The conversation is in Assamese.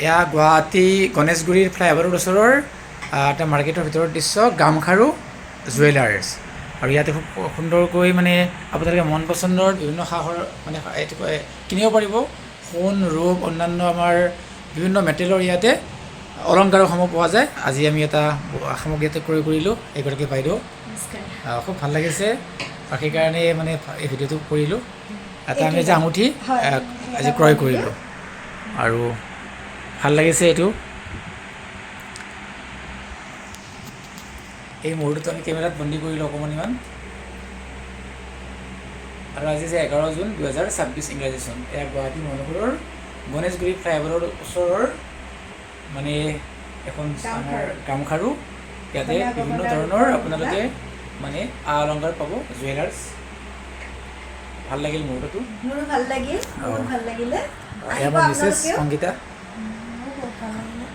এয়া গুৱাহাটী গণেশগুৰিৰ ফ্লাইঅভাৰৰ ওচৰৰ এটা মাৰ্কেটৰ ভিতৰত দৃশ্য গামখাৰু জুৱেলাৰ্ছ। আৰু ইয়াতে খুব সুন্দৰকৈ মানে আপোনালোকে মন পচন্দৰ বিভিন্ন মানে এইটো কিনিব পাৰিব। সোণ, ৰূপ, অন্যান্য আমাৰ বিভিন্ন মেটেৰিয়েলৰ ইয়াতে অলংকাৰসমূহ পোৱা যায়। আজি আমি এটা সামগ্ৰী ইয়াতে ক্ৰয় কৰিলোঁ এগৰাকী বাইদেউ, খুব ভাল লাগিছে আৰু সেইকাৰণে মানে এই ভিডিঅ'টো কৰিলোঁ। এটা আমি যে আঙুঠি আজি ক্ৰয় কৰিলোঁ আৰু ভাল লাগিছে এইটো। এই মুহূৰ্তটো আমি কেমেৰাত বন্দী কৰিলোঁ অকণমান। আৰু আজি যে 11 জুন 2026 ইংৰাজী চন, এয়া গুৱাহাটী মহানগৰৰ গণেশগুৰি ফ্লাইঅভাৰৰ ওচৰৰ মানে এখন আমাৰ গামখাৰু। ইয়াতে বিভিন্ন ধৰণৰ আপোনালোকে মানে অলংকাৰ পাব, জুৱেলাৰ্ছ। ভাল লাগিল মুহূৰ্তটো। মোৰো ভাল লাগিল, বহুত ভাল লাগিলে। এয়া আমাৰ মিছেছ সংগীতা। বহুত ভাল লাগিলে।